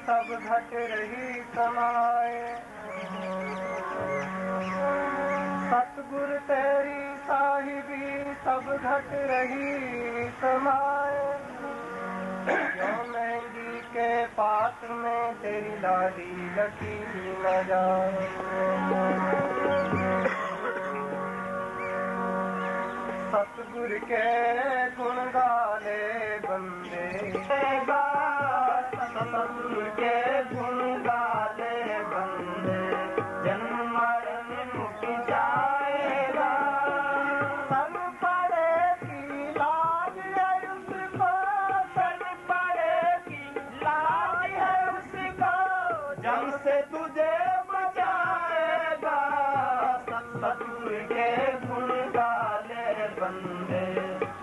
सब घट रही समाए। सतगुर तेरी साहिबी सब घट रही समाए। क्यों मेहंदी के पात्र में तेरी लाली लगी न जाए। सतगुर के गुण गाले बंदे, सतगुर के गुण गाले बंदे, जन्म मरण मुक जाएगा। सन पड़े की लाज है उसको, सन पड़े की लाज है उसको, जम से तुझे बचाएगा। सतगुर के गुण गाले बंदे,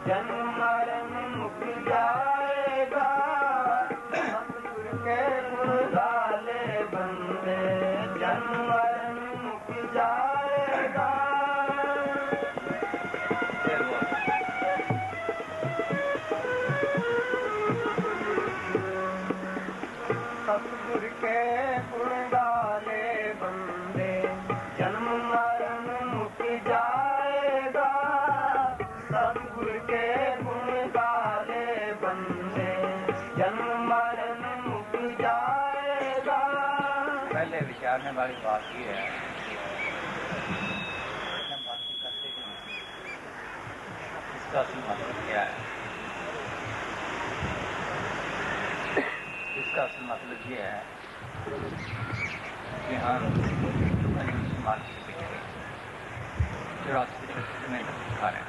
जन्म मरण मुक जाएगा। सतगुर के गुण गाले बंदे, जन्म मरण मुक जाएगा। सतगुर के गुण गाले बंदे, जन्म मरण मुक जाएगा। सतगुर के गुण गाले बंदे, जन्म मरण मुक जाएगा। पहले विचारने वाली बात ये है, भक्ति करते क्यों, इसका असली मतलब क्या है। इसका असल मतलब ये है कि हम मार्केट से में खा रहे हैं।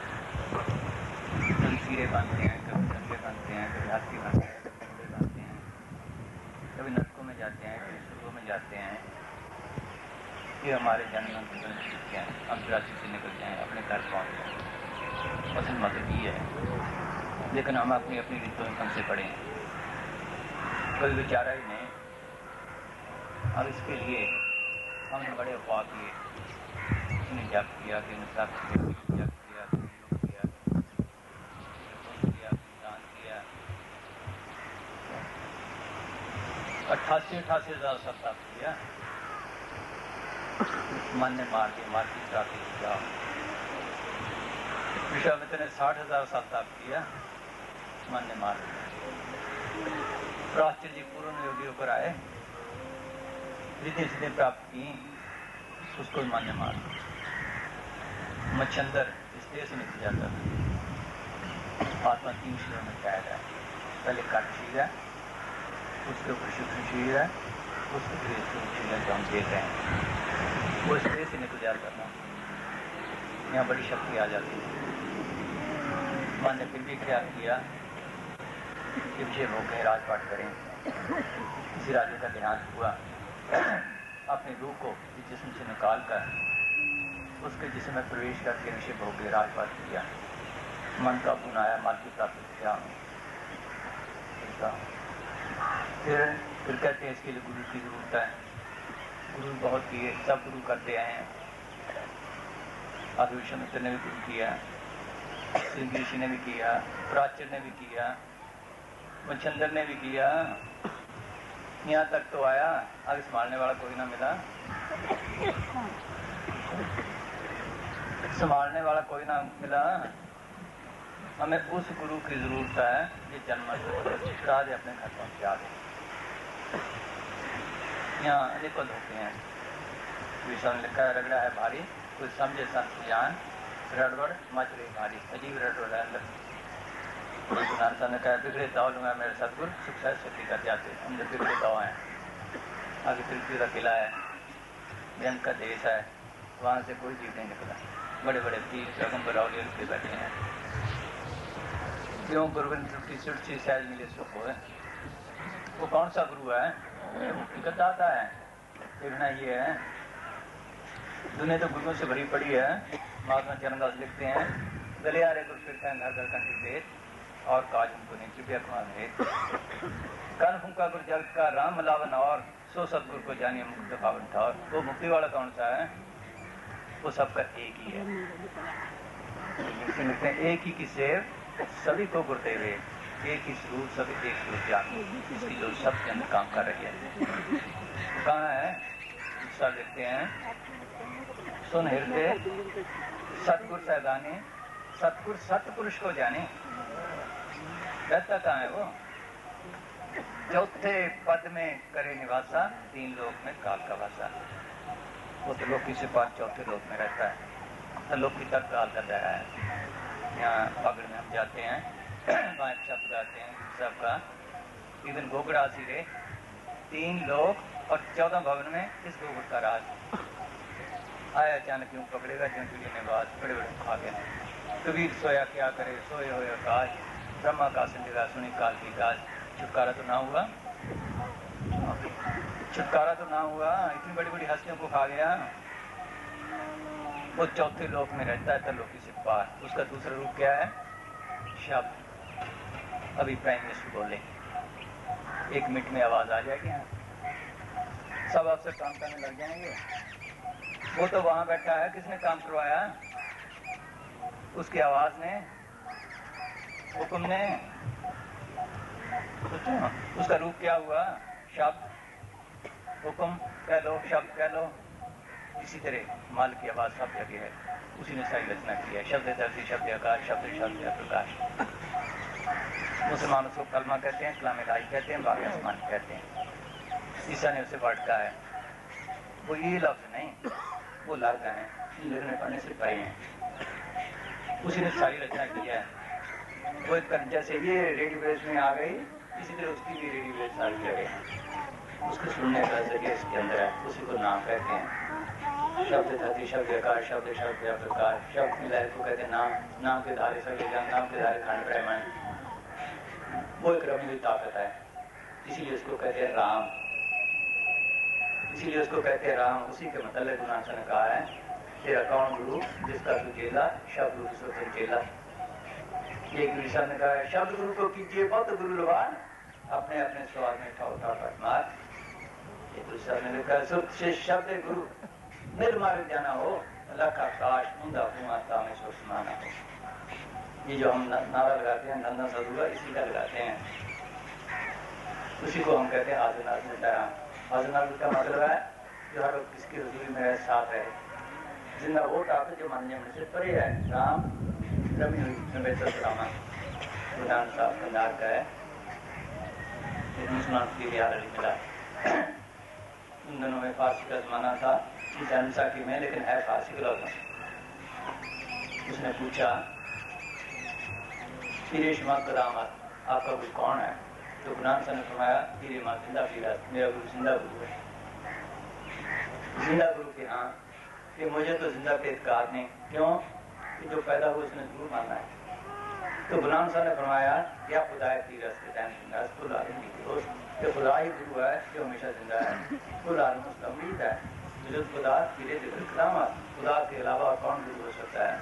कभी सीरे बनते हैं, कभी धंधे बनते हैं, कभी हाथी बनते हैं, कभी घोड़े बनते हैं, कभी नरकों में जाते हैं, कभी स्वर्गों में जाते हैं। ये हमारे जन्म क्या है, हम राशि से निकल जाएं, अपने घर पहुँच जाएं। असल मतलब ये है, लेकिन हम अपनी अपनी रीतों में फंसे पड़े हैं, कोई विचारा ही नहीं। अब इसके लिए हमने बड़े उपाय किए, किसी जप किया, किसी ने तप किया, जप किया, योग किया, दान किया। 88 हजार सब तप किया, मन ने मार के मार्केट प्राप्ति किया। विश्वामित्र ने 60,000 साल तप किया, मन ने मार दिया। पराशर जी पूर्ण योगी होकर आए, रिद्धि सिद्धि प्राप्त की, उसको मन ने मार दिया। मच्छंदर इस देश से निकल जाता था। आत्मा 3 शरीरों में कैद है, पहले कर्म शरीर है, उसके ऊपर सूक्ष्म शरीर है, उसके फिर शरीर जो हम देख रहे हैं, वो इस देश से निकल जाता था। यहाँ बड़ी शक्ति आ जाती है। मन ने फिर भी ख्याल किया कि विषय हो गए, राजपाट करें। किसी राजा का देहांत हुआ, अपनी रूह को इस जिस्म से निकाल कर उसके जिस्म में प्रवेश करके विषय भोग गए, राजपाट किया। मन का गुण आया, मन की प्राप्ति किया। फिर कहते हैं इसके लिए गुरु की जरूरत है। गुरु बहुत किए, सब गुरु करते आए हैं। आदि विश्वामित्र ने भी गुरु किया, सिंह ऋषि ने भी किया, पराशर ने भी किया, मच्छंदर ने भी किया। यहाँ तक तो आया, आगे संभालने वाला कोई ना मिला। संभालने वाला कोई ना मिला। हमें उस गुरु की जरूरत है जो जन्म करा दे, अपने घर पहुंचा दे। यहाँ अनेकों धोखे हैं। विषय में लिखा है, रगड़ा है भारी, कोई समझे संत ज्ञान, रड़बड़ मच रही भारी। अजीब रड़बड़ है अंदर। ने कहा, बिगड़े दाव लूंगा मेरे सतगुर, सुख सहज शक्ति कर जाते। हम जो बिगड़े दाव हैं, आगे तिरुपति का किला है, जंग का देश है, वहां से कोई जीव नहीं निकला। बड़े बड़े पीर पैगंबर औलिया के बैठे हैं। क्यों गुरुविंद की सुरक्षी सहज मिले सुख हो। वो कौन सा गुरु है? मुक्ति का दाता है। देखना ये है, दुनिया तो गुरुओं से भरी पड़ी है। महात्मा चरणदास लिखते हैं, गलियारे गुरु फिरते हैं घर घर कंठी भेद, और काज उनको नहीं कृपया कुमार भेद। कन फूंका गुरु जगत का राम लावन, और सो सतगुरु को जानिए मुक्ति पावन ठावर। वो मुक्ति वाला कौन सा है? वो सबका एक ही है। लिखते हैं, एक ही की सेव सभी को गुरदेवे, एक ही स्वरूप सब एक स्वरूप जान, इसकी जो सबके अंदर काम कर रही है। कहाँ है? दूसरा देखते हैं, सुन हृदय सतगुर सैदानी, सतगुर सतपुरुष को जाने। रहता कहाँ है वो? चौथे पद में करे निवासा, तीन लोक में काल का वासा। वो तो लोकी से पास चौथे लोक में रहता है, तो लोकी तक काल का दायरा है। यहाँ पगड़ में हम जाते हैं, वहाँ शब्द गाते हैं सबका, इधर गोगड़ा सिरे, 3 लोक और 14 भवन में इस गोगड़ का राज आया। अचानक क्यों पकड़ेगा, क्यों चिड़िया ने बात बड़े बड़े खा गया। कबीर सोया क्या करे, सोए हुए आकाश, ब्रह्मा का संदेगा सुनी काल की काज। छुटकारा तो ना हुआ, छुटकारा तो ना हुआ, इतनी बड़ी बड़ी हस्तियों को खा गया। वो चौथे लोक में रहता है, त्रिलोकी से पार। उसका दूसरा रूप क्या है? शब्द। अभी प्राइम मिनिस्टर बोले, 1 मिनट में आवाज आ जाएगी, सब अफसर काम करने लग जाएंगे। वो तो वहां बैठा है, किसने काम करवाया? उसकी आवाज ने, हुक्म ने। उसका रूप क्या हुआ? शब्द। हुक्म कह लो, शब्द कह लो। इसी तरह माल की आवाज सब जगह है, उसी ने सारी रचना की है। शब्द धरती, शब्द आकाश, शब्द शब्द प्रकाश। मुसलमानों को कलमा कहते हैं, कलाम इलाही कहते हैं, बाकी आसमान कहते हैं। ईसा ने उसे भटका है, वो ये लफ्ज नहीं, वो लफ्ज है, लिखने पढ़ने से पाए हैं। उसी ने सारी रचना की है। वो जैसे ये रेडियो बेस में आ गई, इसी तरह उसकी भी रेडियो बेस सारी जगह, उसको सुनने का जरिए इसके अंदर है, उसी को नाम कहते हैं। शब्द धरती, शब्द आकाश, शब्द शब्द प्रकाश। शब्द मिलाए को कहते हैं नाम, नाम के धारे सभी जान, नाम के धारे खंड ब्रह्मांड। वो एक रमणीय ताकत है, इसीलिए उसको कहते हैं राम, इसीलिए उसको कहते हैं राम। उसी के मतलब गुरु नानक ने कहा है, तेरा कौन गुरु जिसका तू चेला, शब्द गुरु से चेला। ये गुरु साहब ने कहा है, शब्द गुरु को कीजिए बहुत गुरु लवान, अपने अपने स्वाद में ठाव ठाव पटमार। ये गुरु साहब ने लिखा, सुख शब्द गुरु निर्मार्ग जाना हो, लख आकाश मुंदा हुआ में सुषमाना हो। ये जो हम नारा लगाते हैं नंदन सदुआ, इसी का लगाते हैं। उसी को हम कहते हैं आजनाथ में डरा। आजनाथ का मतलब है जो हर किसकी हजूरी में साथ है, जिंदा वो टाप जो मान्य में से परे है। राम रमी हुई रामा गुरु साहब का नार का है, मुसलमान की बिहार मिला। उन दिनों में फारसी का जमाना था, इस अनुसाकी में, लेकिन है फारसी का लफ्ज। उसने पूछा, पीरेश माँ कदामत, आपका गुरु कौन है? तो गुरनान साहब ने फरमाया, पीरे माँ जिंदा पीरा, मेरा गुरु जिंदा गुरु है। जिंदा गुरु के हाँ, कि मुझे तो जिंदा पे इत्कार नहीं। क्यों? कि जो पैदा हुआ उसने जरूर मानना है। तो गुलाम साहब ने फरमाया, क्या खुदा है पीरा से खुदा ही गुरु है जो हमेशा जिंदा है। खुदा उसका उम्मीद है, खुदा पीरे खुदा के अलावा कौन गुरु हो सकता है?